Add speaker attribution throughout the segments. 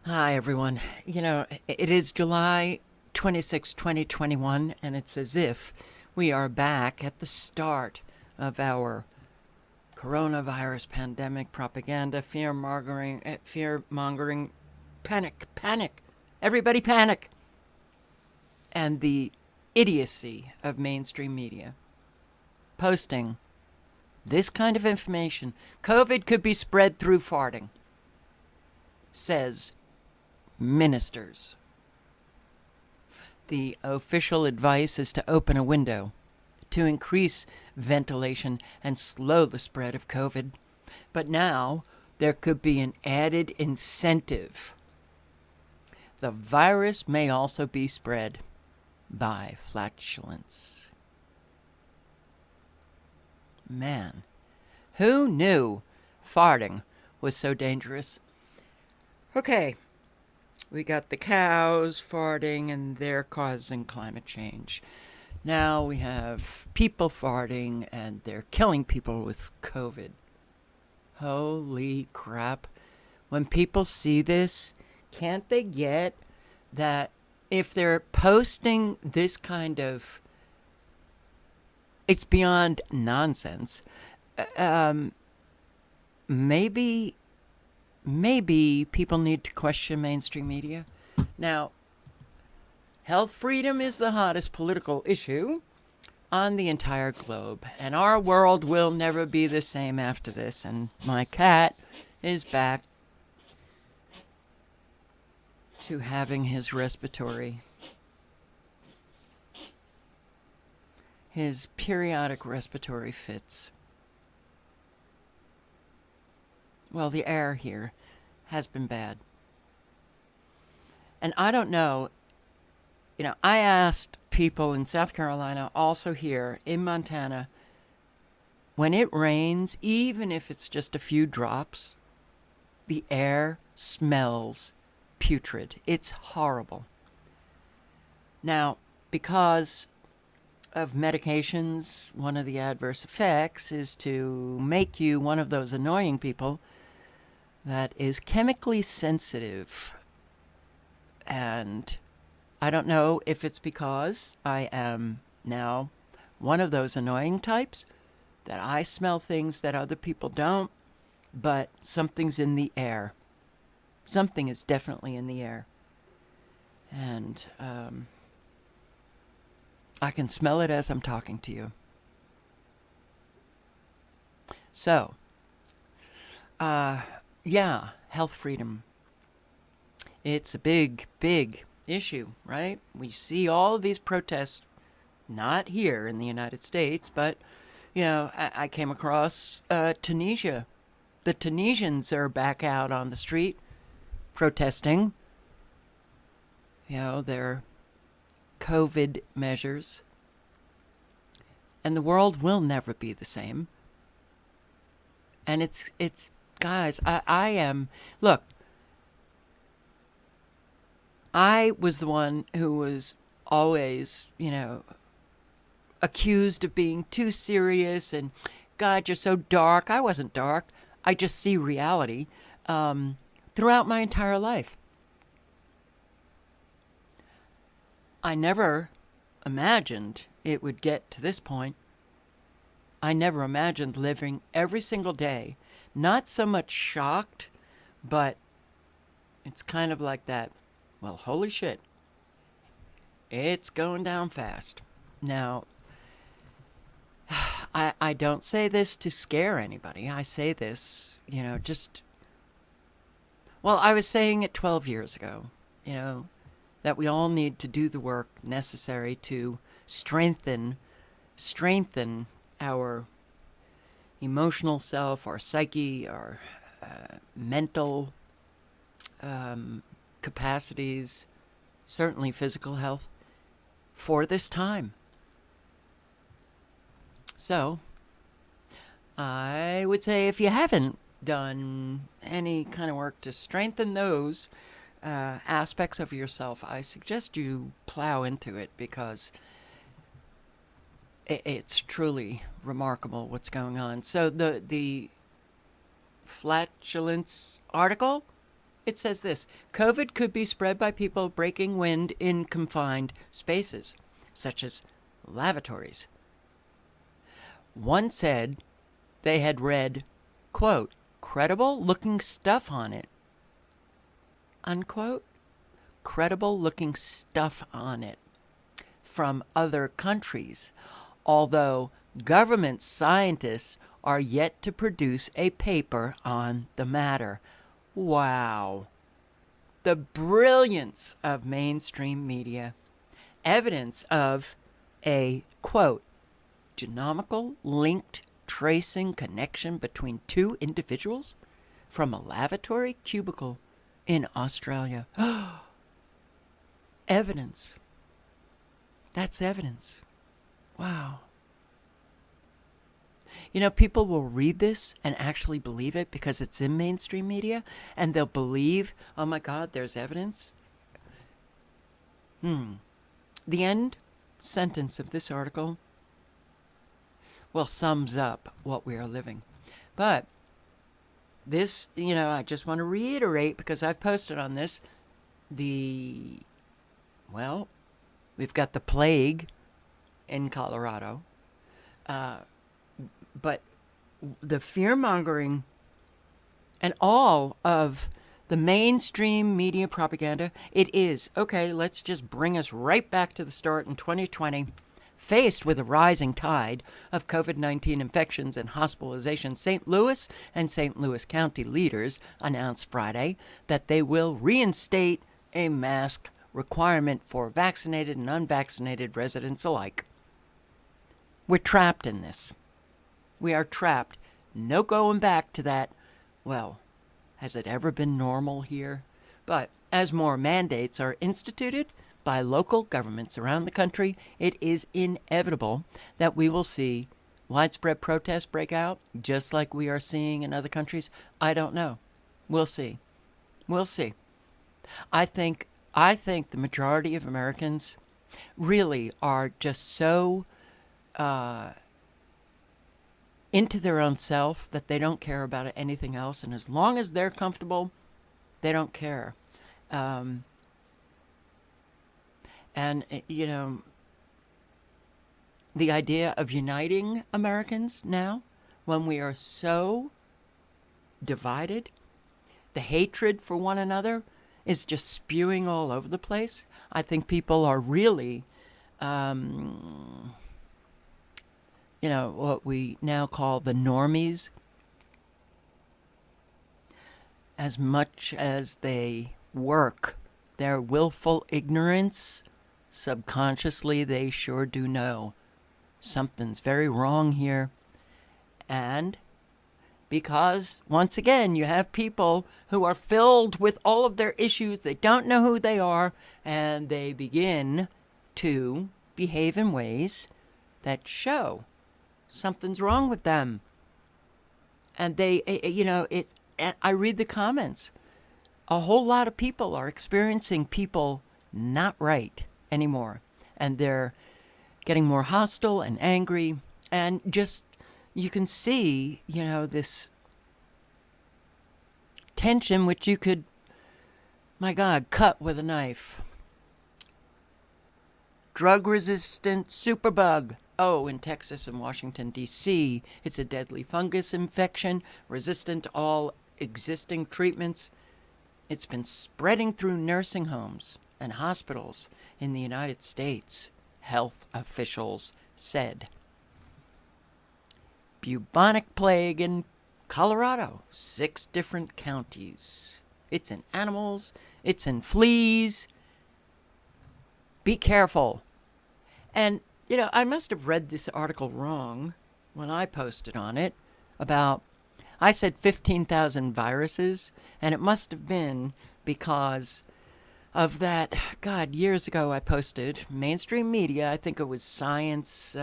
Speaker 1: Hi, everyone. It is July 26, 2021, and it's as if we are back at the start of our coronavirus pandemic propaganda, fear mongering, panic. Everybody panic. And the idiocy of mainstream media posting this kind of information. COVID could be spread through farting, says ministers. The official advice is to open a window to increase ventilation and slow the spread of COVID. But now there could be an added incentive. The virus may also be spread by flatulence. Man, who knew farting was so dangerous? Okay. We got the cows farting and they're causing climate change. Now we have people farting and they're killing people with COVID. Holy crap. When people see this, can't they get that if they're posting this kind of, it's beyond nonsense, maybe people need to question mainstream media. Now, health freedom is the hottest political issue on the entire globe, and our world will never be the same after this. And my cat is back to having his periodic respiratory fits. Well, the air here has been bad. And I don't know, I asked people in South Carolina, also here in Montana, when it rains, even if it's just a few drops, the air smells putrid. It's horrible. Now, because of medications, one of the adverse effects is to make you one of those annoying people that is chemically sensitive. And I don't know if it's because I am now one of those annoying types that I smell things that other people don't, but something's in the air. Something is definitely in the air. And I can smell it as I'm talking to you. So, yeah, health freedom. It's a big, big issue, right? We see all these protests, not here in the United States, but, I came across Tunisia. The Tunisians are back out on the street protesting, their COVID measures. And the world will never be the same. And it's guys, I am, look, I was the one who was always, accused of being too serious and, God, you're so dark. I wasn't dark. I just see reality throughout my entire life. I never imagined it would get to this point. I never imagined living every single day, not so much shocked, but it's kind of like that, well, holy shit, it's going down fast. Now, I don't say this to scare anybody. I say this, I was saying it 12 years ago, that we all need to do the work necessary to strengthen our emotional self, our psyche, our mental capacities, certainly physical health, for this time. So, I would say if you haven't done any kind of work to strengthen those aspects of yourself, I suggest you plow into it, because it's truly remarkable what's going on. So the flatulence article, It says this: COVID could be spread by people breaking wind in confined spaces, such as lavatories. One said they had read, quote, credible looking stuff on it, unquote, credible looking stuff on it from other countries, although government scientists are yet to produce a paper on the matter. Wow. The brilliance of mainstream media. Evidence of a, quote, genomical linked tracing connection between two individuals from a lavatory cubicle in Australia. Evidence. That's evidence. Wow. You know, people will read this and actually believe it because it's in mainstream media, and they'll believe, oh my God, there's evidence. The end sentence of this article, well, sums up what we are living. But this, I just want to reiterate, because I've posted on this, we've got the plague in Colorado. But the fear-mongering and all of the mainstream media propaganda, it is, okay, let's just bring us right back to the start in 2020. Faced with a rising tide of COVID-19 infections and hospitalizations, St. Louis and St. Louis County leaders announced Friday that they will reinstate a mask requirement for vaccinated and unvaccinated residents alike. We're trapped in this. We are trapped. No going back to that. Well, has it ever been normal here? But as more mandates are instituted by local governments around the country, it is inevitable that we will see widespread protests break out, just like we are seeing in other countries. I don't know. We'll see. We'll see. I think the majority of Americans really are just so into their own self that they don't care about anything else, and as long as they're comfortable, they don't care. And the idea of uniting Americans now, when we are so divided, the hatred for one another is just spewing all over the place. I think people are really what we now call the normies. As much as they work their willful ignorance, subconsciously they sure do know something's very wrong here. And because, once again, you have people who are filled with all of their issues, they don't know who they are, and they begin to behave in ways that show something's wrong with them. And they, I read the comments. A whole lot of people are experiencing people not right anymore. And they're getting more hostile and angry. And just, you can see, this tension which you could, my God, cut with a knife. Drug-resistant superbug. Oh, in Texas and Washington, D.C., it's a deadly fungus infection resistant to all existing treatments. It's been spreading through nursing homes and hospitals in the United States, health officials said. Bubonic plague in Colorado, 6 different counties. It's in animals. It's in fleas. Be careful. And I must have read this article wrong when I posted on it about, I said 15,000 viruses, and it must have been because of that, God, years ago I posted, mainstream media, I think it was Science,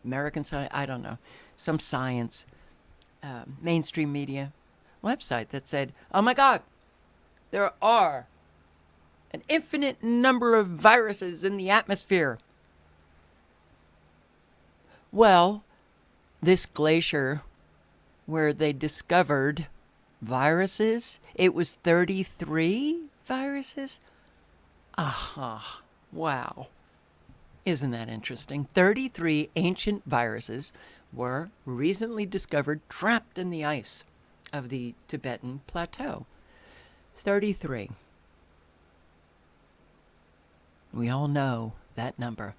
Speaker 1: American Science, I don't know, some science, mainstream media website that said, oh my God, there are an infinite number of viruses in the atmosphere. Well, this glacier where they discovered viruses. It was 33 viruses. Aha. Wow. Isn't that interesting? 33 ancient viruses were recently discovered trapped in the ice of the Tibetan Plateau. 33. We all know that number.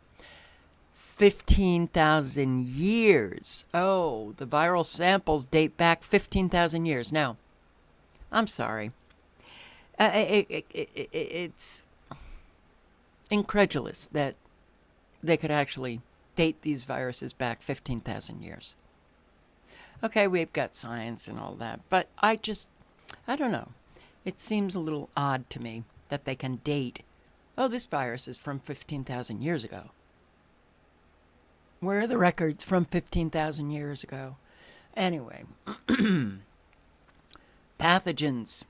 Speaker 1: 15,000 years. Oh, the viral samples date back 15,000 years. Now, I'm sorry. It's incredulous that they could actually date these viruses back 15,000 years. Okay, we've got science and all that, but I don't know. It seems a little odd to me that they can date, oh, this virus is from 15,000 years ago. Where are the records from 15,000 years ago? Anyway, pathogens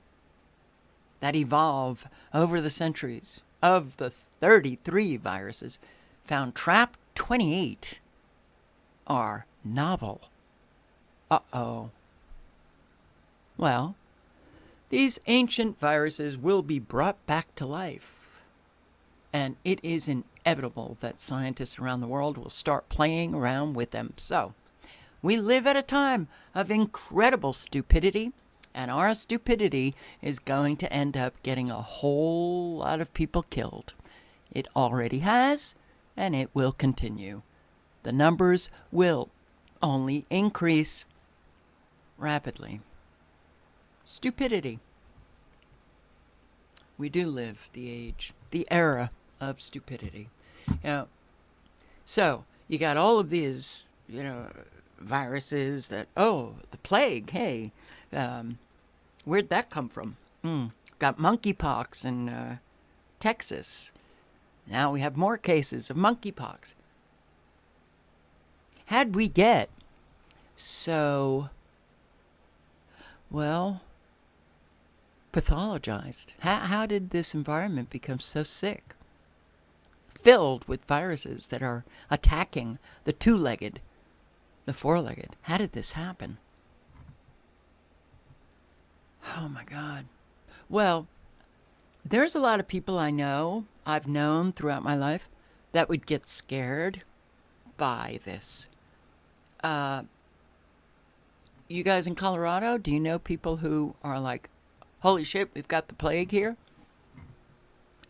Speaker 1: that evolve over the centuries. Of the 33 viruses found trapped, 28 are novel. Uh-oh. Well, these ancient viruses will be brought back to life. And it is inevitable that scientists around the world will start playing around with them. So, we live at a time of incredible stupidity, and our stupidity is going to end up getting a whole lot of people killed. It already has, and it will continue. The numbers will only increase rapidly. Stupidity. We do live the era of stupidity. So you got all of these, viruses that, the plague, hey, where'd that come from? Got monkeypox in Texas. Now we have more cases of monkeypox. How'd we get so, pathologized? How did this environment become so sick? Filled with viruses that are attacking the two-legged, the four-legged. How did this happen? Oh my God. Well, there's a lot of people I've known throughout my life, that would get scared by this. You guys in Colorado, do you know people who are like, holy shit, we've got the plague here?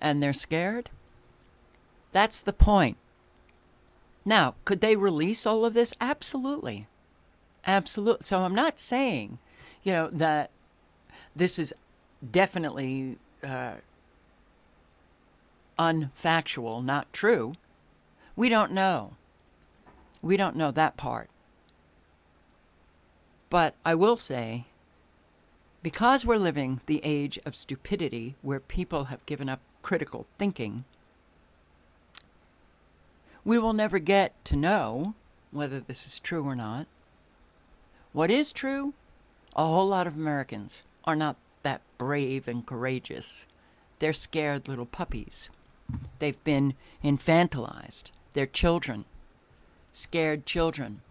Speaker 1: And they're scared? That's the point. Now, could they release all of this? Absolutely. Absolutely. So I'm not saying, that this is definitely unfactual, not true. We don't know. We don't know that part. But I will say, because we're living the age of stupidity where people have given up critical thinking, we will never get to know whether this is true or not. What is true? A whole lot of Americans are not that brave and courageous. They're scared little puppies. They've been infantilized. They're children. Scared children.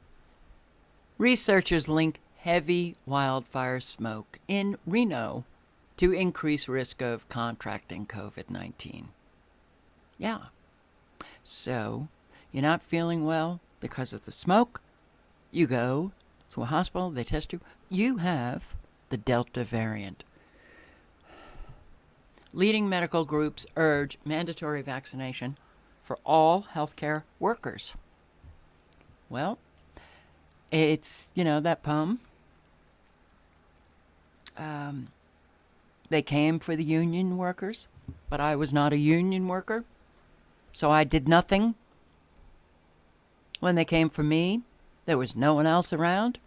Speaker 1: Researchers link heavy wildfire smoke in Reno to increase risk of contracting COVID-19. Yeah. So, you're not feeling well because of the smoke. You go to a hospital, they test you. You have the Delta variant. Leading medical groups urge mandatory vaccination for all healthcare workers. Well, it's, that poem. They came for the union workers, but I was not a union worker, so I did nothing. When they came for me, there was no one else around.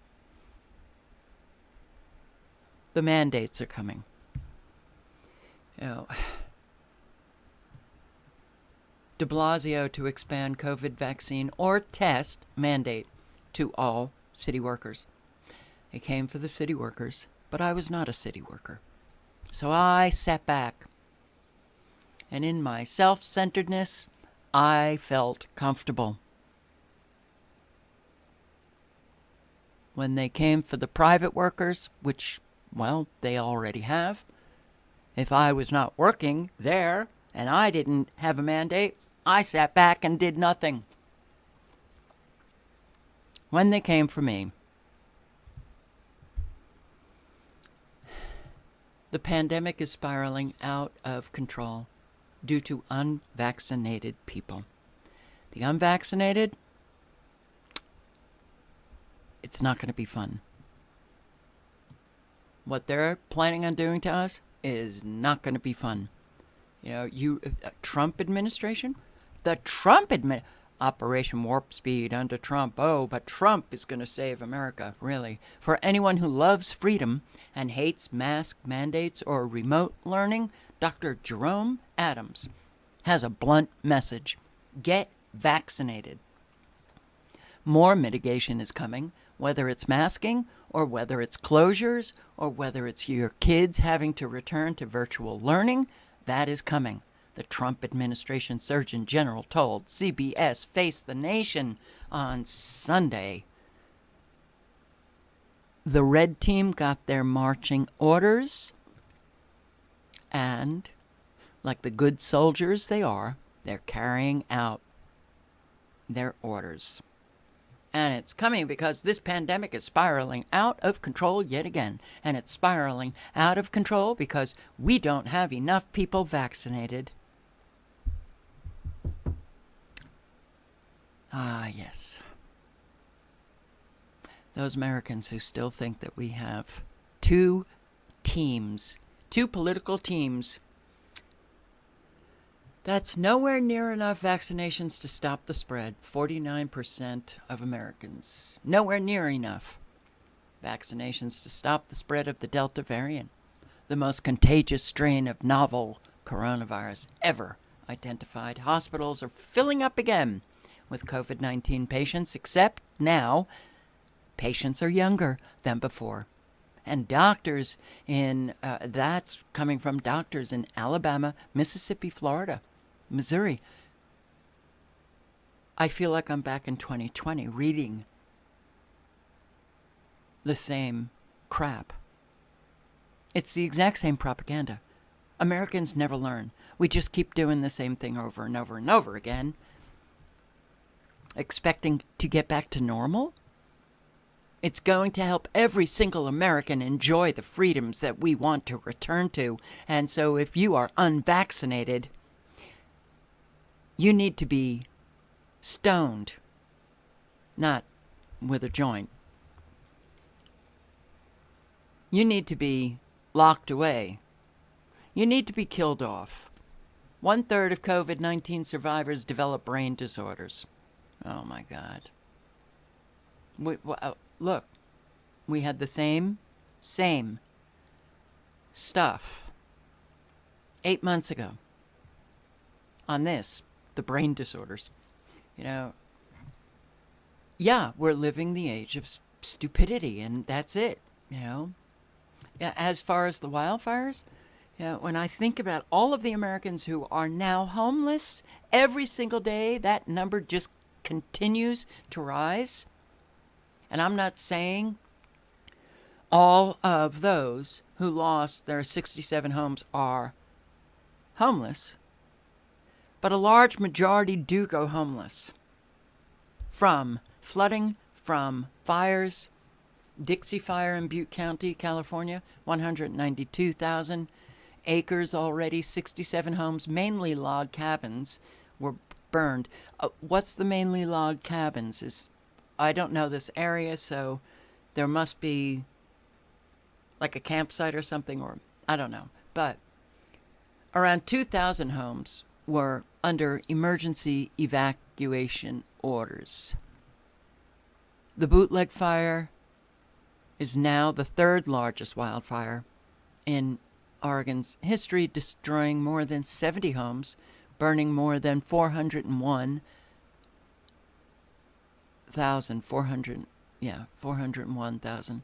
Speaker 1: The mandates are coming. De Blasio to expand COVID vaccine or test mandate to all city workers. They came for the city workers, but I was not a city worker. So I sat back. And in my self-centeredness, I felt comfortable. When they came for the private workers, which Well, they already have. If I was not working there and I didn't have a mandate, I sat back and did nothing. When they came for me, the pandemic is spiraling out of control due to unvaccinated people. The unvaccinated, it's not going to be fun. What they're planning on doing to us is not going to be fun. Trump administration? The Operation Warp Speed under Trump. Oh, but Trump is going to save America, really. For anyone who loves freedom and hates mask mandates or remote learning, Dr. Jerome Adams has a blunt message. Get vaccinated. More mitigation is coming, whether it's masking or whether it's closures or whether it's your kids having to return to virtual learning. That is coming. The Trump administration Surgeon General told CBS Face the Nation on Sunday. The red team got their marching orders, and like the good soldiers they are, they're carrying out their orders. And it's coming because this pandemic is spiraling out of control yet again. And it's spiraling out of control because we don't have enough people vaccinated. Ah, yes. Those Americans who still think that we have two political teams. That's nowhere near enough vaccinations to stop the spread. 49% of Americans. Nowhere near enough vaccinations to stop the spread of the Delta variant, the most contagious strain of novel coronavirus ever identified. Hospitals are filling up again with COVID-19 patients, except now patients are younger than before. And doctors that's coming from doctors in Alabama, Mississippi, Florida, Missouri. I feel like I'm back in 2020 reading the same crap. It's the exact same propaganda. Americans never learn. We just keep doing the same thing over and over and over again, expecting to get back to normal. It's going to help every single American enjoy the freedoms that we want to return to. And so if you are unvaccinated, you need to be stoned, not with a joint. You need to be locked away. You need to be killed off. 1/3 of COVID-19 survivors develop brain disorders. Oh my God. Look, we had the same stuff 8 months ago on this, the brain disorders. Yeah, we're living the age of stupidity, and that's it, As far as the wildfires, when I think about all of the Americans who are now homeless, every single day that number just continues to rise. And I'm not saying all of those who lost their 67 homes are homeless, but a large majority do go homeless from flooding, from fires. Dixie Fire in Butte County, California, 192,000 acres already, 67 homes, mainly log cabins, were burned. What's the mainly log cabins? I don't know this area, so there must be like a campsite or something, or I don't know. But around 2,000 homes were under emergency evacuation orders. The Bootleg Fire is now the third largest wildfire in Oregon's history, destroying more than 70 homes, burning more than 401,000.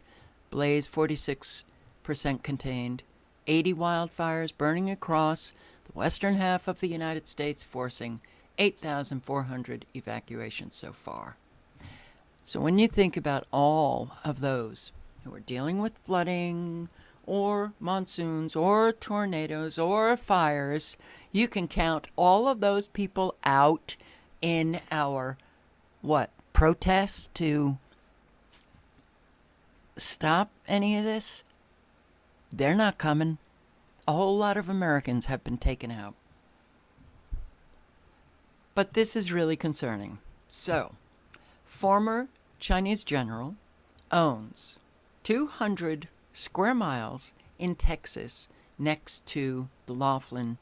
Speaker 1: Blaze 46% contained. 80 wildfires burning across the western half of the United States, forcing 8,400 evacuations so far. So when you think about all of those who are dealing with flooding or monsoons or tornadoes or fires, you can count all of those people out in our, protests to stop any of this? They're not coming. A whole lot of Americans have been taken out. But this is really concerning. So, former Chinese general owns 200 square miles in Texas next to the Laughlin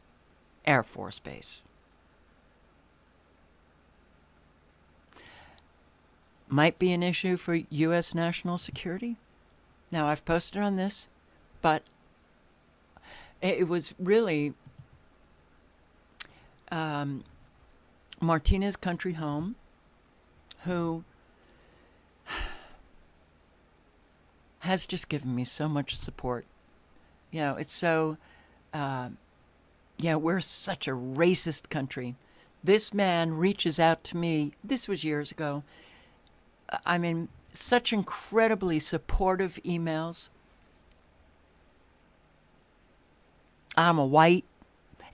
Speaker 1: Air Force Base. Might be an issue for U.S. national security. Now, I've posted on this, but it was really Martina's country home who has just given me so much support. You know, it's so, we're such a racist country. This man reaches out to me, this was years ago, I mean, such incredibly supportive emails. I'm a white,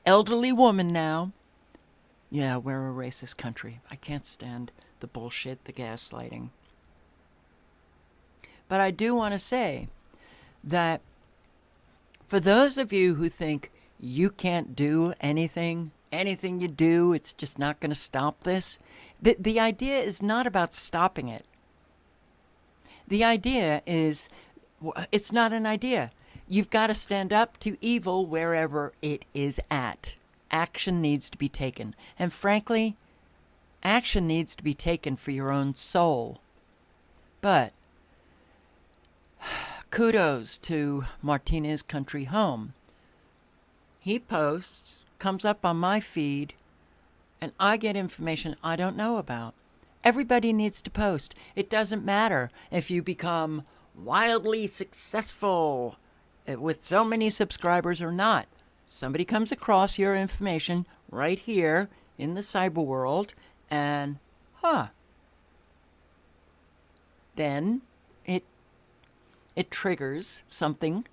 Speaker 1: elderly woman now. Yeah, we're a racist country. I can't stand the bullshit, the gaslighting. But I do want to say that for those of you who think you can't do anything you do, it's just not going to stop this, the idea is not about stopping it. The idea is, it's not an idea. You've got to stand up to evil wherever it is at. Action needs to be taken. And frankly, action needs to be taken for your own soul. But kudos to Martinez Country Home. He posts, comes up on my feed, and I get information I don't know about. Everybody needs to post. It doesn't matter if you become wildly successful with so many subscribers or not. Somebody comes across your information right here in the cyber world, and then it triggers something.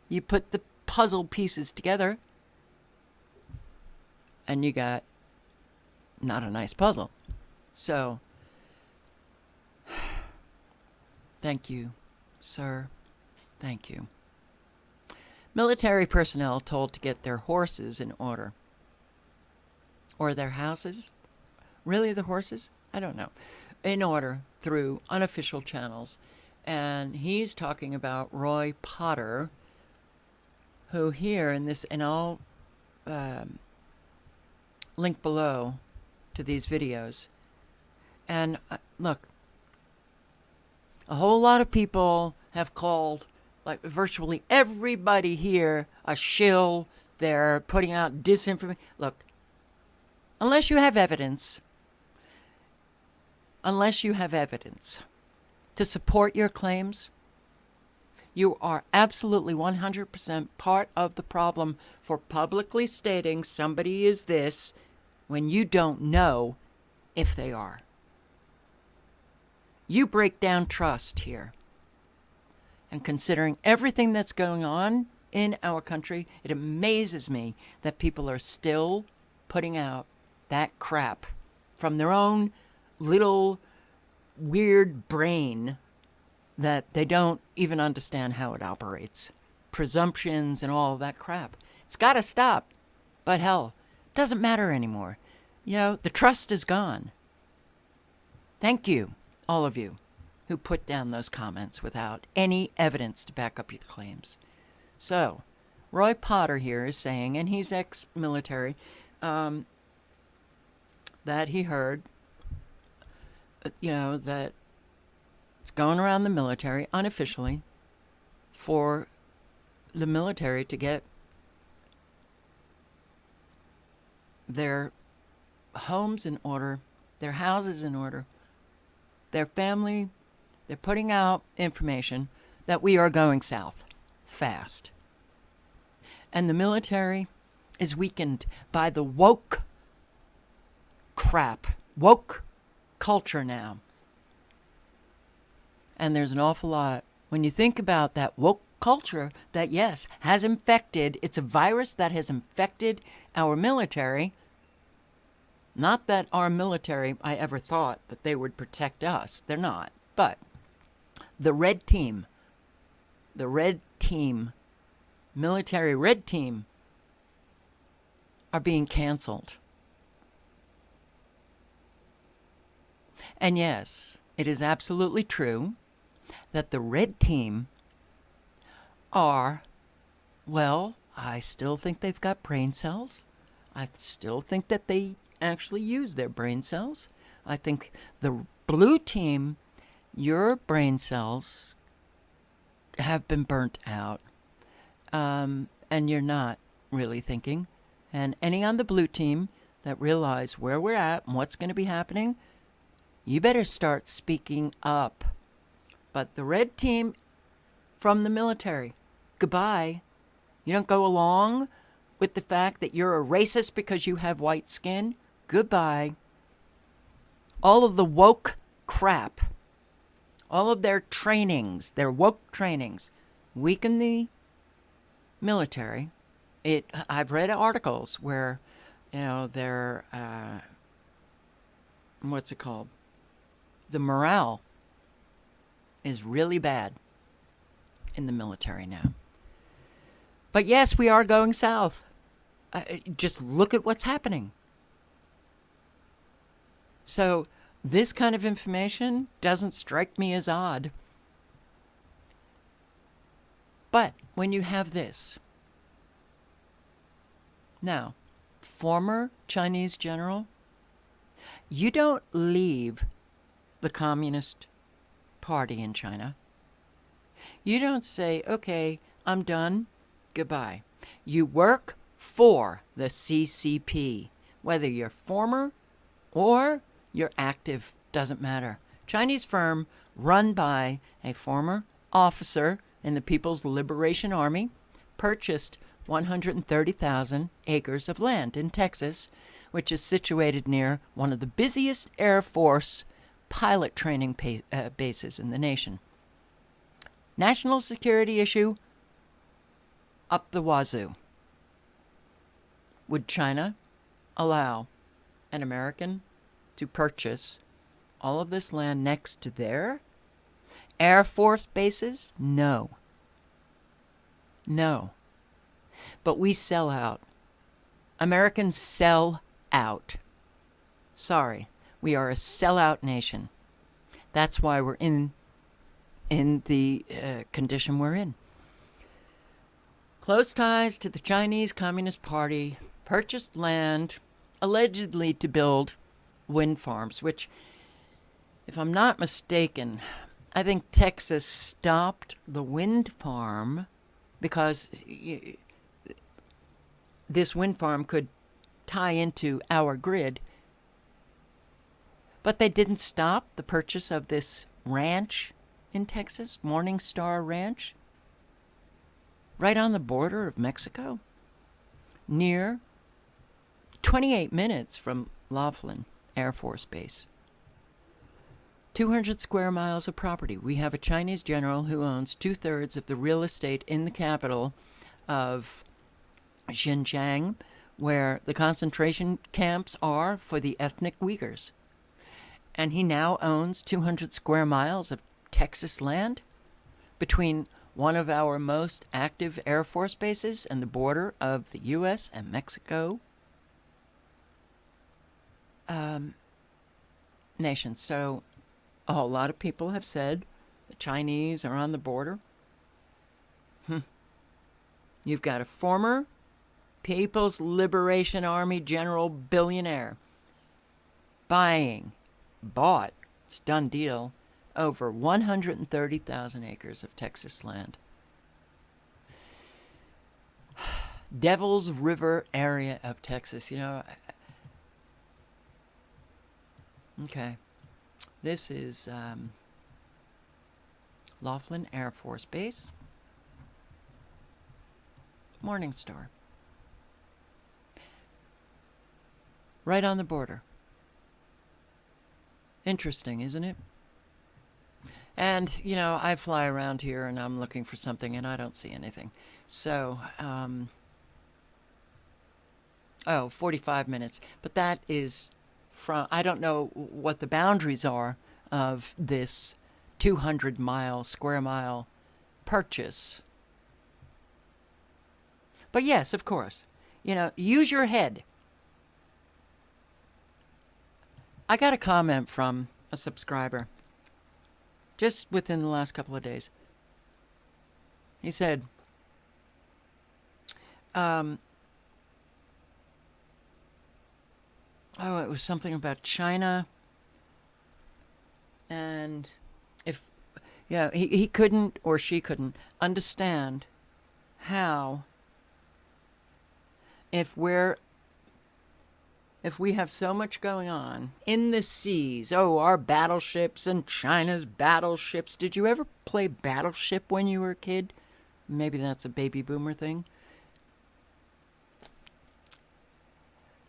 Speaker 1: You put the puzzle pieces together, and you got not a nice puzzle. So, thank you, sir. Thank you. Military personnel told to get their horses in order. Or their houses? Really, the horses? I don't know. In order through unofficial channels. And he's talking about Roy Potter, who here in this, and I'll link below to these videos. And look, a whole lot of people have called, like virtually everybody here, a shill. They're putting out disinformation. Look, unless you have evidence to support your claims, you are absolutely 100% part of the problem for publicly stating somebody is this when you don't know if they are. You break down trust here. And considering everything that's going on in our country, it amazes me that people are still putting out that crap from their own little weird brain that they don't even understand how it operates. Presumptions and all of that crap. It's got to stop. But hell, it doesn't matter anymore. You know, the trust is gone. Thank you, all of you who put down those comments without any evidence to back up your claims. So, Roy Potter here is saying, and he's ex-military, that he heard, that it's going around the military unofficially for the military to get their homes in order, their houses in order, their family. They're putting out information that we are going south fast. And the military is weakened by the woke crap, woke culture now. And there's an awful lot. When you think about that woke culture that, yes, has infected. It's a virus that has infected our military. Not that our military, I ever thought that they would protect us. They're not. But the red team, military red team, are being canceled. And yes, it is absolutely true that the red team are, well, I still think they've got brain cells. I still think that they actually use their brain cells. I think the blue team, your brain cells have been burnt out, and you're not really thinking. And any on the blue team that realize where we're at and what's going to be happening, you better start speaking up. But the red team from the military, goodbye. You don't go along with the fact that you're a racist because you have white skin. Goodbye. All of the woke crap, all of their trainings, their woke trainings, weaken the military. I've read articles where, their what's it called? The morale is really bad in the military now. But yes, we are going south. Just look at what's happening. So this kind of information doesn't strike me as odd. But when you have this, now, former Chinese general, you don't leave the Communist Party in China. You don't say, okay, I'm done, goodbye. You work for the CCP, whether you're former or you're active, doesn't matter. Chinese firm run by a former officer in the People's Liberation Army purchased 130,000 acres of land in Texas, which is situated near one of the busiest Air Force pilot training bases in the nation. National security issue up the wazoo. Would China allow an American to purchase all of this land next to their Air Force bases? No. No. But we sell out. Americans sell out. Sorry, we are a sellout nation. That's why we're in the condition we're in. Close ties to the Chinese Communist Party purchased land allegedly to build wind farms, which, if I'm not mistaken, I think Texas stopped the wind farm because this wind farm could tie into our grid. But they didn't stop the purchase of this ranch in Texas, Morning Star Ranch, right on the border of Mexico, near 28 minutes from Laughlin Air Force Base. 200 square miles of property. We have a Chinese general who owns 2/3 of the real estate in the capital of Xinjiang, where the concentration camps are for the ethnic Uyghurs. And he now owns 200 square miles of Texas land between one of our most active Air Force bases and the border of the U.S. and Mexico nations. So a whole lot of people have said the Chinese are on the border. You've got a former People's Liberation Army general billionaire bought, it's done deal, over 130,000 acres of Texas land. Devil's River area of Texas, okay. This is Laughlin Air Force Base, Morning Star. Right on the border. Interesting, isn't it? And, I fly around here and I'm looking for something and I don't see anything. So, 45 minutes. But that is from, I don't know what the boundaries are of this 200 square mile purchase. But yes, of course, use your head. I got a comment from a subscriber just within the last couple of days. He said, it was something about China. And he couldn't or she couldn't understand how if we have so much going on in the seas, our battleships and China's battleships. Did you ever play Battleship when you were a kid? Maybe that's a baby boomer thing.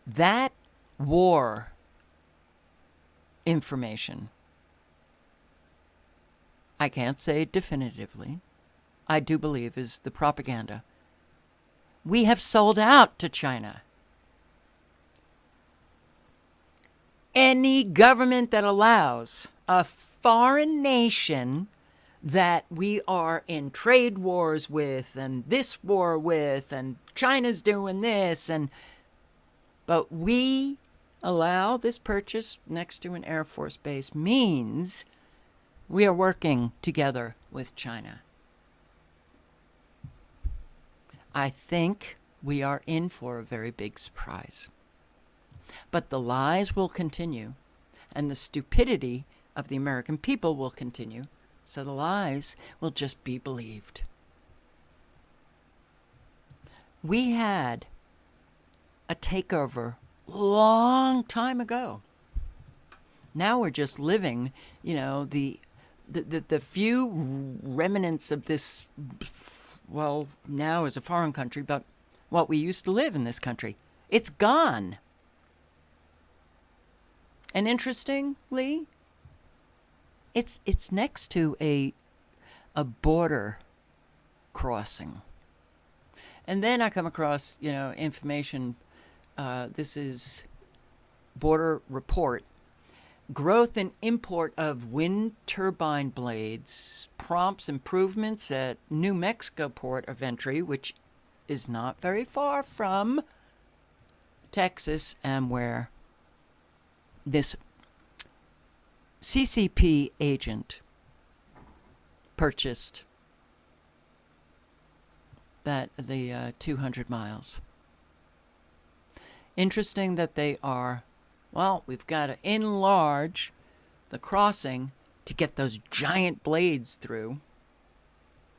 Speaker 1: That war information, I can't say definitively, I do believe is the propaganda. We have sold out to China. Any government that allows a foreign nation that we are in trade wars with and this war with and China's doing this but we allow this purchase next to an Air Force base means we are working together with China. I think we are in for a very big surprise. But the lies will continue, and the stupidity of the American people will continue, so the lies will just be believed. We had a takeover long time ago. Now we're just living, the few remnants of this, well, now as a foreign country, but what we used to live in this country. It's gone. And interestingly, it's next to a border crossing. And then I come across, information. This is Border Report. Growth and import of wind turbine blades prompts improvements at New Mexico port of entry, which is not very far from Texas, and where this CCP agent purchased the 200 miles. Interesting that they are, we've got to enlarge the crossing to get those giant blades through.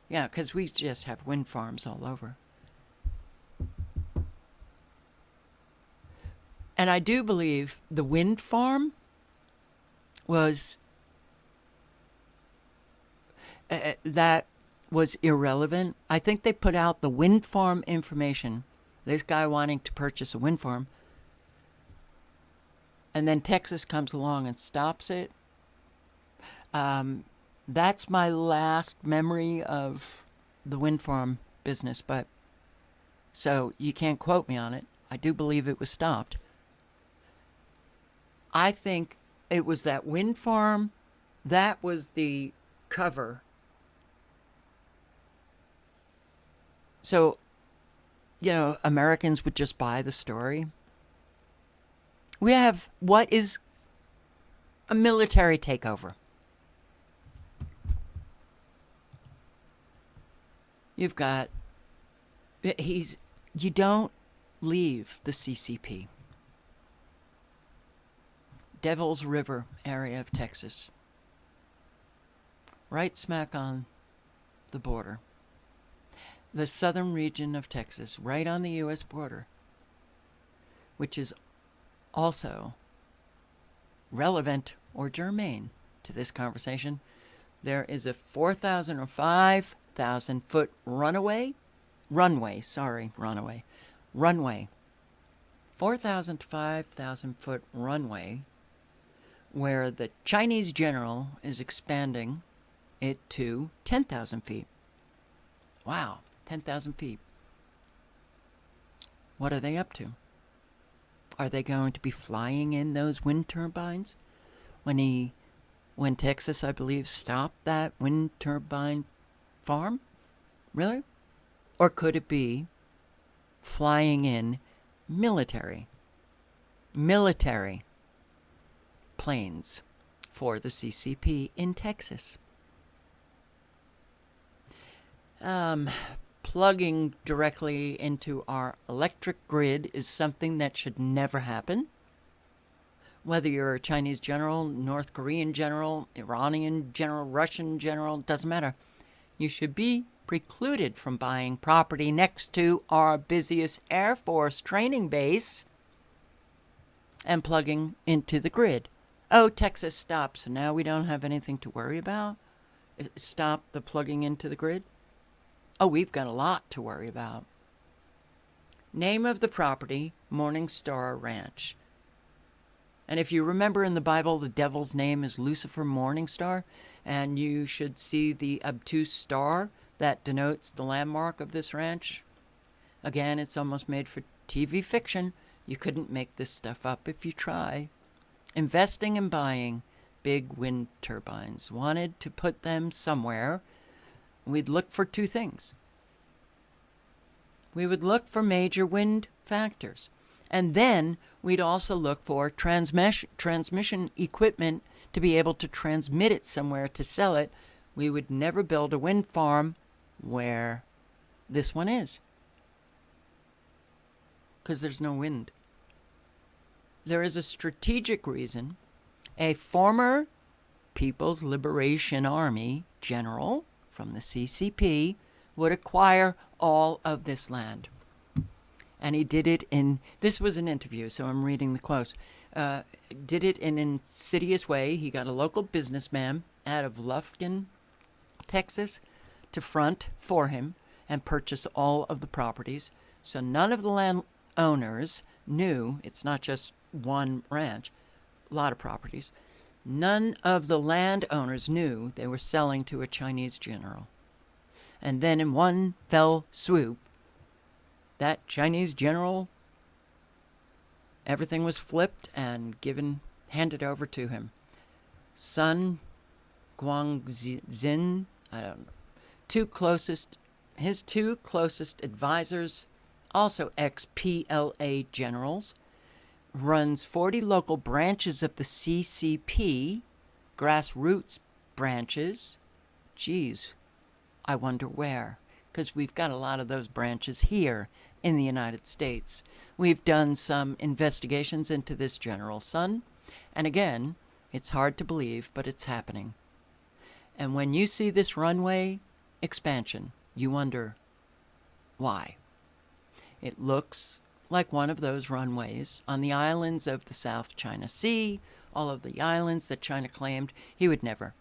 Speaker 1: Yeah, because we just have wind farms all over. And I do believe the wind farm was that was irrelevant. I think they put out the wind farm information. This guy wanting to purchase a wind farm. And then Texas comes along and stops it. That's my last memory of the wind farm business. But so you can't quote me on it. I do believe it was stopped. I think it was that wind farm. That was the cover. So, Americans would just buy the story. We have what is a military takeover. You've got, you don't leave the CCP. Devil's River area of Texas. Right smack on the border. The southern region of Texas, right on the U.S. border, which is also relevant or germane to this conversation. There is a 4,000 or 5,000 foot runway, 4,000 to 5,000 foot runway, where the Chinese general is expanding it to 10,000 feet. Wow, 10,000 feet. What are they up to? Are they going to be flying in those wind turbines? When Texas, I believe, stopped that wind turbine farm? Really? Or could it be flying in military planes for the CCP in Texas? Plugging directly into our electric grid is something that should never happen. Whether you're a Chinese general, North Korean general, Iranian general, Russian general, doesn't matter. You should be precluded from buying property next to our busiest Air Force training base and plugging into the grid. Oh, Texas stopped, so now we don't have anything to worry about? Stop the plugging into the grid? Oh, we've got a lot to worry about. Name of the property, Morning Star Ranch. And if you remember in the Bible, the devil's name is Lucifer Morningstar, and you should see the obtuse star that denotes the landmark of this ranch. Again, it's almost made for TV fiction. You couldn't make this stuff up if you try. Investing and buying big wind turbines. Wanted to put them somewhere. We'd look for two things. We would look for major wind factors. And then we'd also look for transmission equipment to be able to transmit it somewhere to sell it. We would never build a wind farm where this one is, because there's no wind. There is a strategic reason. A former People's Liberation Army general from the CCP would acquire all of this land. And he did it in, this was an interview, so I'm reading the quotes, did it in an insidious way. He got a local businessman out of Lufkin, Texas, to front for him and purchase all of the properties. So none of the landowners knew, it's not just one ranch, a lot of properties. None of the landowners knew they were selling to a Chinese general. And then in one fell swoop, that Chinese general, everything was flipped and handed over to him. Sun Guangxin, I don't know, his two closest advisors, also ex-PLA generals, runs 40 local branches of the CCP, grassroots branches. Geez, I wonder where, because we've got a lot of those branches here in the United States. We've done some investigations into this general's son, and again, it's hard to believe, but it's happening. And when you see this runway expansion, you wonder why. It looks like one of those runways on the islands of the South China Sea, all of the islands that China claimed he would never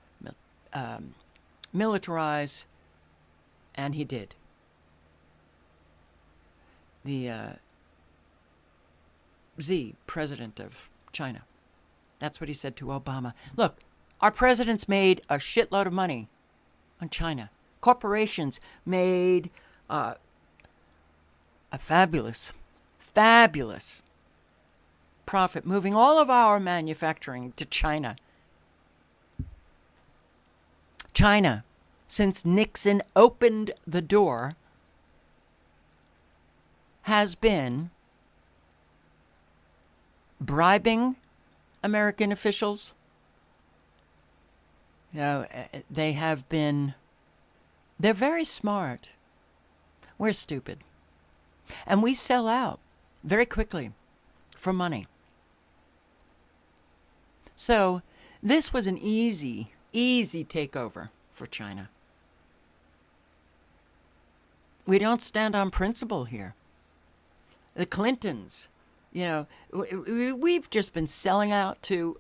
Speaker 1: militarize, and he did. The Xi, president of China, that's what he said to Obama. Look, our presidents made a shitload of money on China. Corporations made a fabulous profit moving all of our manufacturing to China. China, since Nixon opened the door, has been bribing American officials. You know, they're very smart. We're stupid. And we sell out very quickly for money. So this was an easy takeover for China. We don't stand on principle here. The Clintons, you know, we've just been selling out to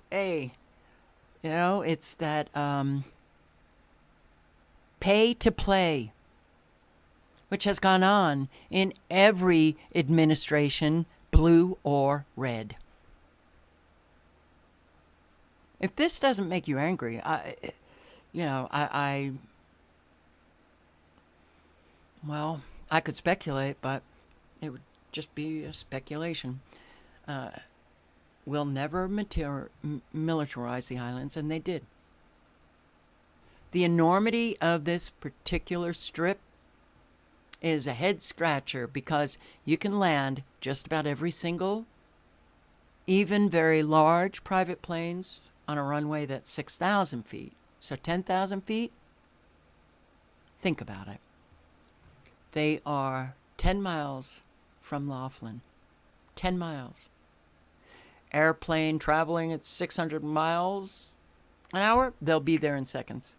Speaker 1: it's that pay to play, which has gone on in every administration, blue or red. If this doesn't make you angry, you know, well, I could speculate, but it would just be a speculation. We'll never militarize the islands, and they did. The enormity of this particular strip is a head scratcher because you can land just about every single, even very large private planes on a runway that's 6,000 feet. So 10,000 feet? Think about it. They are 10 miles from Laughlin. 10 miles. Airplane traveling at 600 miles an hour, they'll be there in seconds.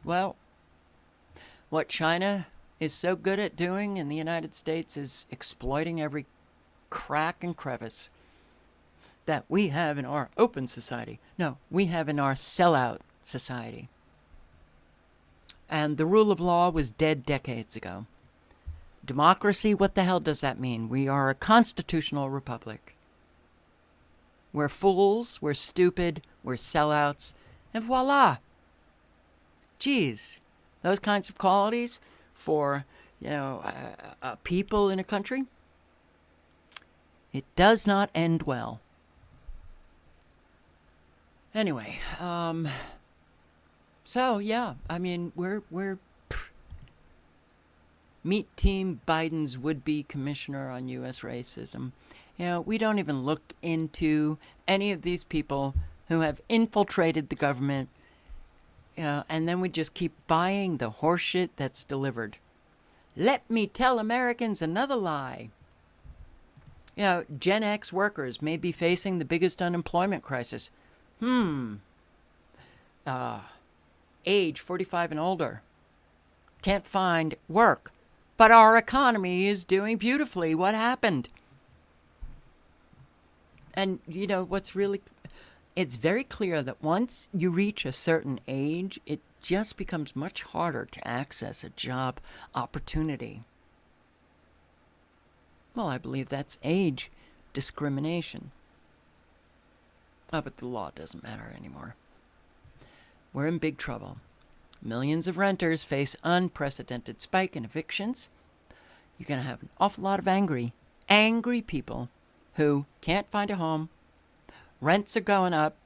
Speaker 1: Well, what China is so good at doing in the United States is exploiting every crack and crevice that we have in our open society. No, we have in our sellout society. And the rule of law was dead decades ago. Democracy, what the hell does that mean? We are a constitutional republic. We're fools, we're stupid, we're sellouts, and voila. Geez, those kinds of qualities for, people in a country, it does not end well. Anyway, so yeah, I mean, we're meet Team Biden's would-be commissioner on U.S. racism. You know, we don't even look into any of these people who have infiltrated the government, and then we just keep buying the horseshit that's delivered. Let me tell Americans another lie. You know, Gen X workers may be facing the biggest unemployment crisis. Age 45 and older. Can't find work. But our economy is doing beautifully. What happened? And, you know, it's very clear that once you reach a certain age, it just becomes much harder to access a job opportunity. Well, I believe that's age discrimination. Oh, but the law doesn't matter anymore. We're in big trouble. Millions of renters face unprecedented spike in evictions. You're going to have an awful lot of angry people who can't find a home. Rents are going up.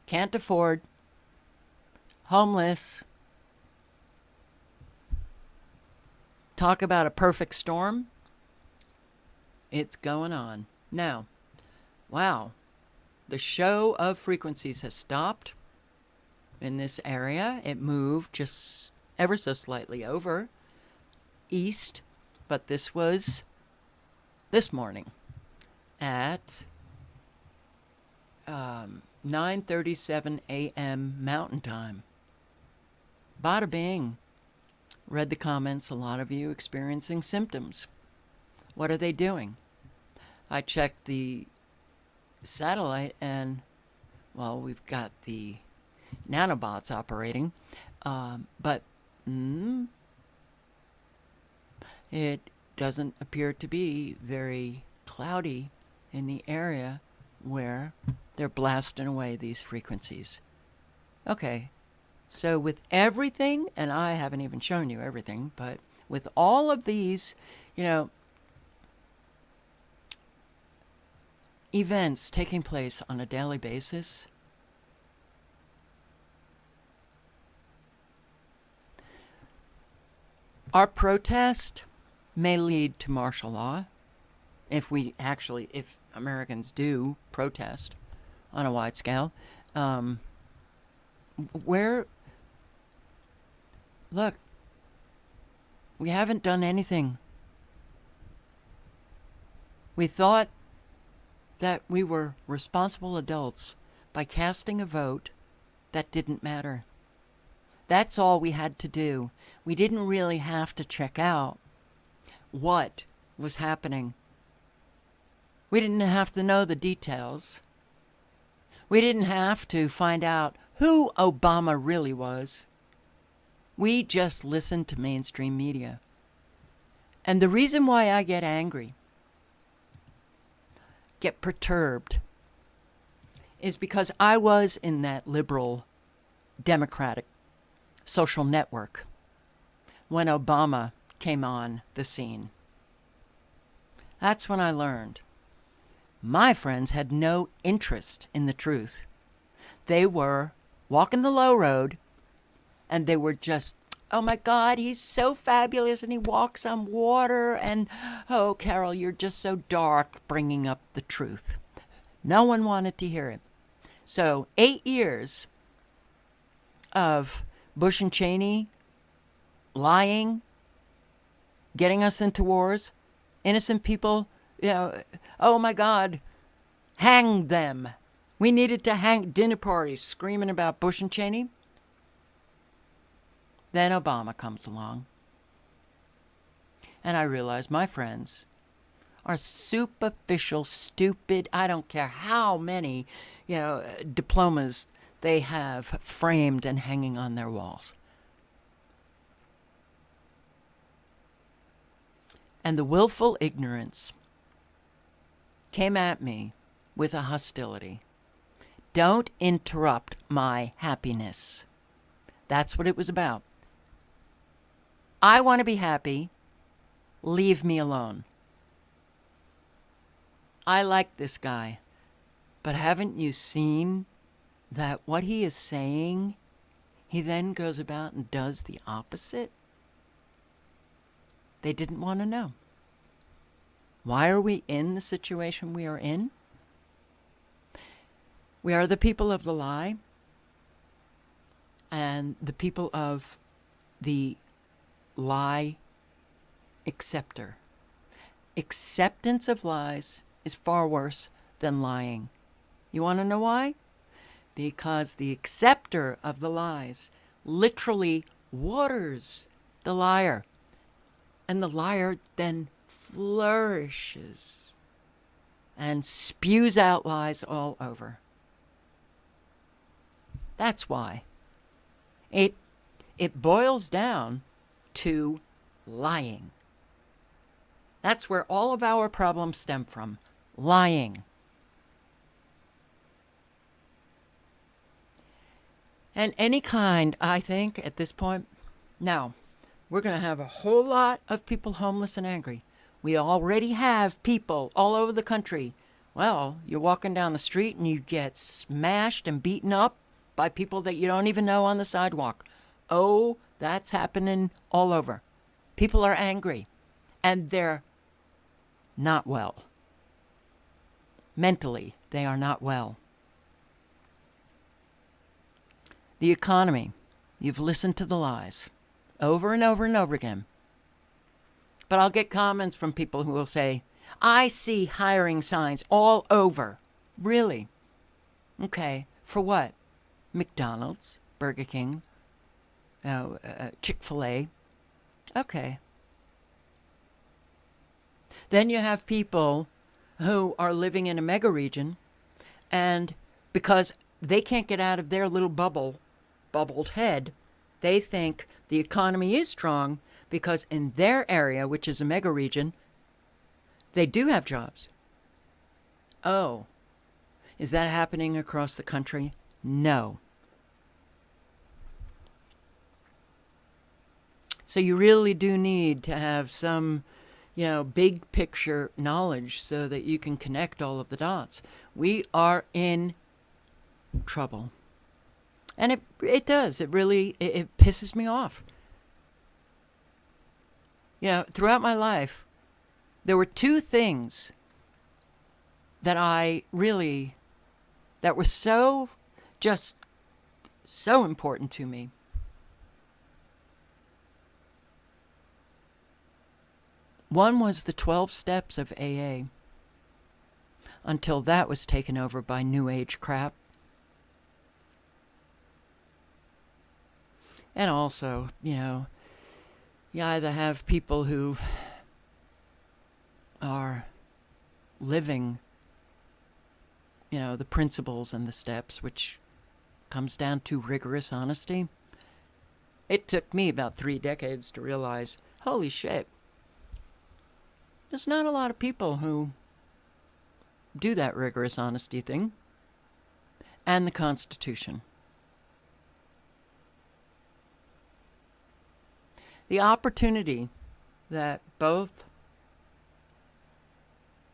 Speaker 1: Can't afford. Homeless. Talk about a perfect storm. It's going on. Now, wow. The show of frequencies has stopped. In this area, it moved just ever so slightly over east, but this was this morning at 9:37 a.m. Mountain Time. Bada bing. Read the comments, a lot of you experiencing symptoms. What are they doing? I checked the satellite and, well, we've got the nanobots operating, but it doesn't appear to be very cloudy in the area where they're blasting away these frequencies. Okay, so with everything, and I haven't even shown you everything, but with all of these, events taking place on a daily basis, our protest may lead to martial law if Americans do protest on a wide scale. Look, we haven't done anything. We thought that we were responsible adults by casting a vote that didn't matter. That's all we had to do. We didn't really have to check out what was happening. We didn't have to know the details. We didn't have to find out who Obama really was. We just listened to mainstream media. And the reason why I get angry, get perturbed, is because I was in that liberal democratic social network when Obama came on the scene. That's when I learned. My friends had no interest in the truth. They were walking the low road, and they were just, oh my God, he's so fabulous and he walks on water. And, oh, Carol, you're just so dark bringing up the truth. No one wanted to hear it. So 8 years of Bush and Cheney lying, getting us into wars, innocent people, oh my God, hang them. We needed to hang dinner parties screaming about Bush and Cheney. Then Obama comes along. And I realize my friends are superficial, stupid, I don't care how many, diplomas they have framed and hanging on their walls. And the willful ignorance came at me with a hostility. Don't interrupt my happiness. That's what it was about. I want to be happy. Leave me alone. I like this guy, but haven't you seen that what he is saying, he then goes about and does the opposite? They didn't want to know. Why are we in the situation we are in? We are the people of the lie and the people of the lie acceptor. Acceptance of lies is far worse than lying. You want to know why? Because the acceptor of the lies literally waters the liar. And the liar then flourishes and spews out lies all over. That's why. It boils down to lying. That's where all of our problems stem from. Lying. And any kind, I think, at this point, now, we're going to have a whole lot of people homeless and angry. We already have people all over the country. Well, you're walking down the street and you get smashed and beaten up by people that you don't even know on the sidewalk. Oh, that's happening all over. People are angry and they're not well. Mentally, they are not well. The economy, you've listened to the lies over and over and over again. But I'll get comments from people who will say, I see hiring signs all over. Really? Okay, for what? McDonald's, Burger King, Chick-fil-A. Okay. Then you have people who are living in a mega region, and because they can't get out of their little bubbled head, they think the economy is strong because in their area, which is a mega region, they do have jobs. Oh, is that happening across the country? No. So you really do need to have some, big picture knowledge so that you can connect all of the dots. We are in trouble. And it does. It really, it pisses me off. Throughout my life, there were two things that that were so important to me. One was the 12 steps of AA, until that was taken over by New Age crap. And also, you either have people who are living, the principles and the steps, which comes down to rigorous honesty. It took me about 3 decades to realize, holy shit, there's not a lot of people who do that rigorous honesty thing. and the Constitution. The opportunity that both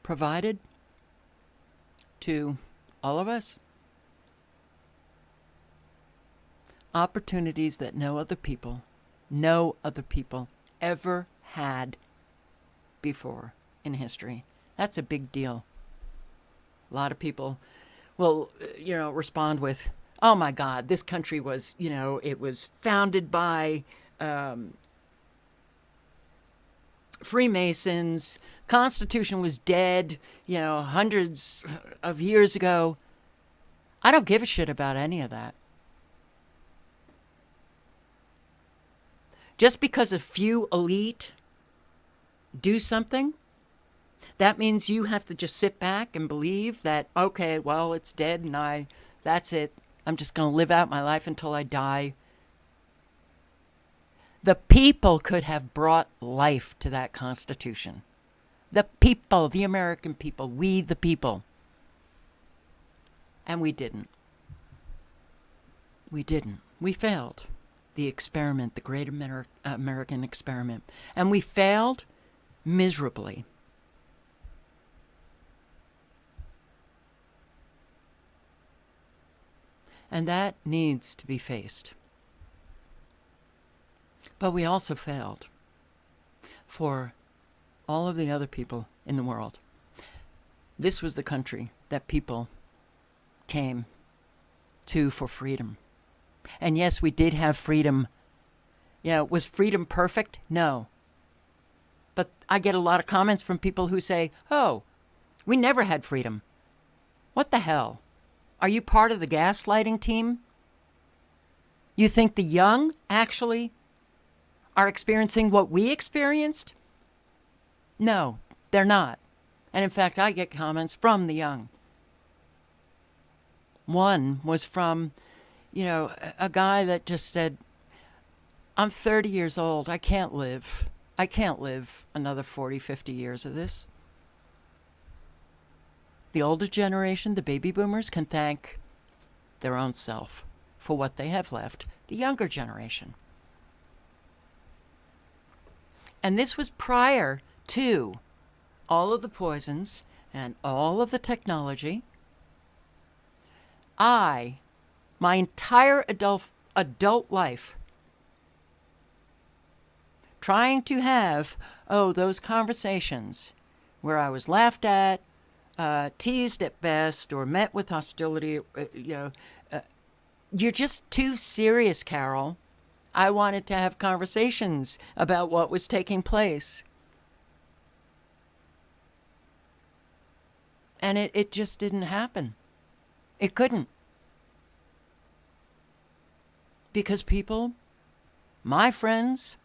Speaker 1: provided to all of us, opportunities that no other people ever had before in history. That's a big deal. A lot of people will, respond with, oh my God, this country was, it was founded by Freemasons. Constitution was dead, hundreds of years ago. I don't give a shit about any of that. Just because a few elite do something, that means you have to just sit back and believe that, okay, well, it's dead and that's it. I'm just going to live out my life until I die. The people could have brought life to that Constitution. The people, the American people, we the people. And we didn't. We didn't. We failed. The experiment, the great American experiment. And we failed miserably. And that needs to be faced. But we also failed for all of the other people in the world. This was the country that people came to for freedom. And yes, we did have freedom. Was freedom perfect? No. But I get a lot of comments from people who say, oh, we never had freedom. What the hell? Are you part of the gaslighting team? You think the young actually are experiencing what we experienced? No, they're not. And in fact, I get comments from the young. One was from, a guy that just said, I'm 30 years old. I can't live another 40, 50 years of this. The older generation, the baby boomers, can thank their own self for what they have left the younger generation. And this was prior to all of the poisons and all of the technology. My entire adult life, trying to have, those conversations where I was laughed at, teased at best, or met with hostility. You're just too serious, Carol. I wanted to have conversations about what was taking place. And it just didn't happen. It couldn't. Because people, my friends,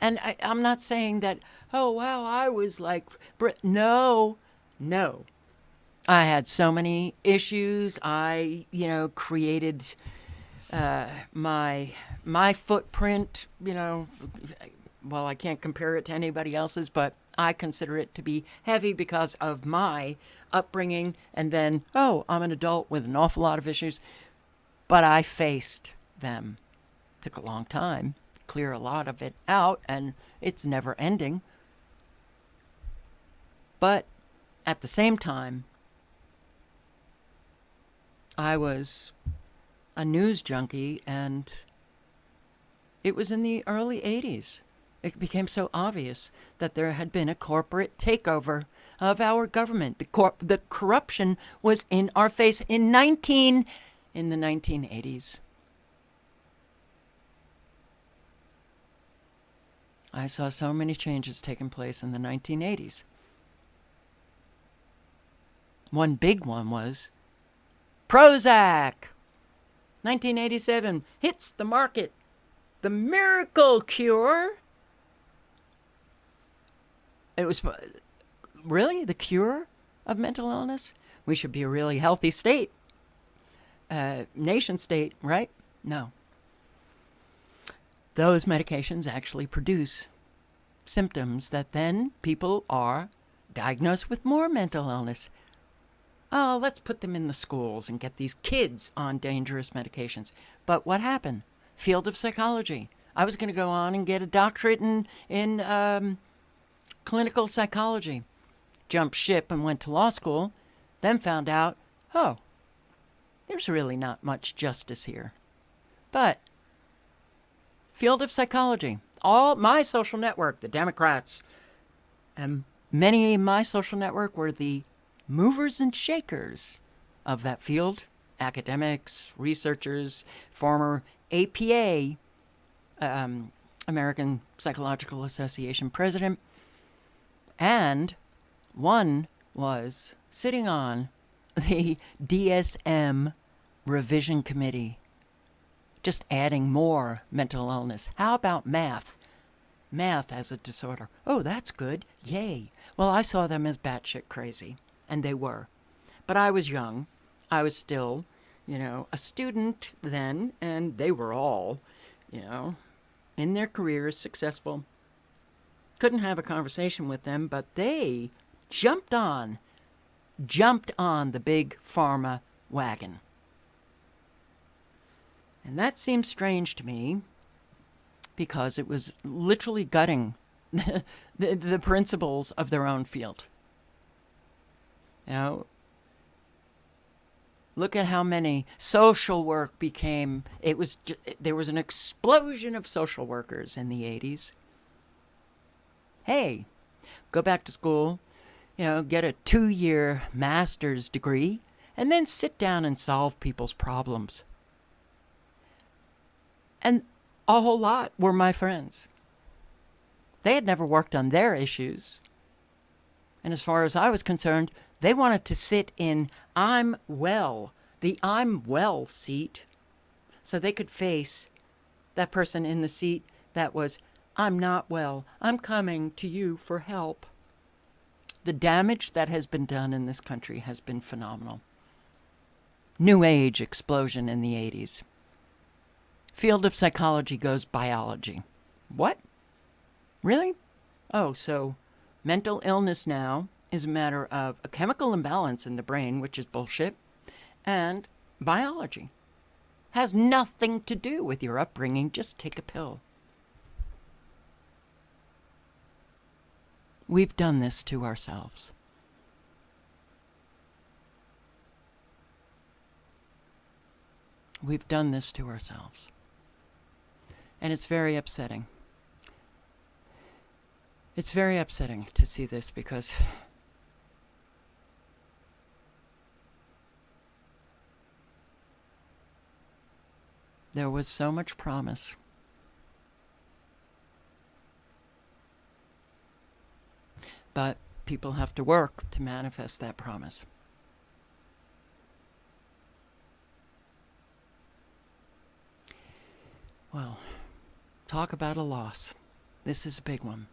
Speaker 1: and I'm not saying that, oh, wow, I was like, no. I had so many issues. I, created my footprint, well, I can't compare it to anybody else's, but I consider it to be heavy because of my upbringing. And then, I'm an adult with an awful lot of issues. But I faced them. Took a long time to clear a lot of it out, and it's never ending. But at the same time, I was a news junkie, and it was in the early 80s. It became so obvious that there had been a corporate takeover of our government. The corruption was in our face in the 1980s. I saw so many changes taking place in the 1980s. One big one was Prozac. 1987 hits the market. The miracle cure. It was really the cure of mental illness? We should be a really healthy state. Nation state, right? No. Those medications actually produce symptoms that then people are diagnosed with more mental illness. oh, let's put them in the schools and get these kids on dangerous medications. But what happened? Field of psychology. I was going to go on and get a doctorate in clinical psychology. Jumped ship and went to law school. Then found out, oh, there's really not much justice here. But field of psychology. All my social network, the Democrats, and many in my social network were the movers and shakers of that field. Academics, researchers, former APA, American Psychological Association president, and one was sitting on the DSM revision committee, just adding more mental illness. How about math? Math as a disorder. Oh, that's good. Yay. Well, I saw them as batshit crazy, and they were. But I was young. I was still, a student then, and they were all, in their careers, successful. Couldn't have a conversation with them, but they jumped on the big pharma wagon. And that seems strange to me because it was literally gutting the principles of their own field. Look at how many social work became, there was an explosion of social workers in the 80s. Hey, go back to school, get a 2-year master's degree, and then sit down and solve people's problems. And a whole lot were my friends. They had never worked on their issues. And as far as I was concerned, they wanted to sit in the I'm well seat, so they could face that person in the seat that was, I'm not well, I'm coming to you for help. The damage that has been done in this country has been phenomenal. New Age explosion in the 80s. Field of psychology goes biology. What? Really? Oh, so mental illness now is a matter of a chemical imbalance in the brain, which is bullshit, and biology. Has nothing to do with your upbringing. Just take a pill. We've done this to ourselves. We've done this to ourselves. And it's very upsetting. It's very upsetting to see this because there was so much promise. But people have to work to manifest that promise. Well, talk about a loss. This is a big one.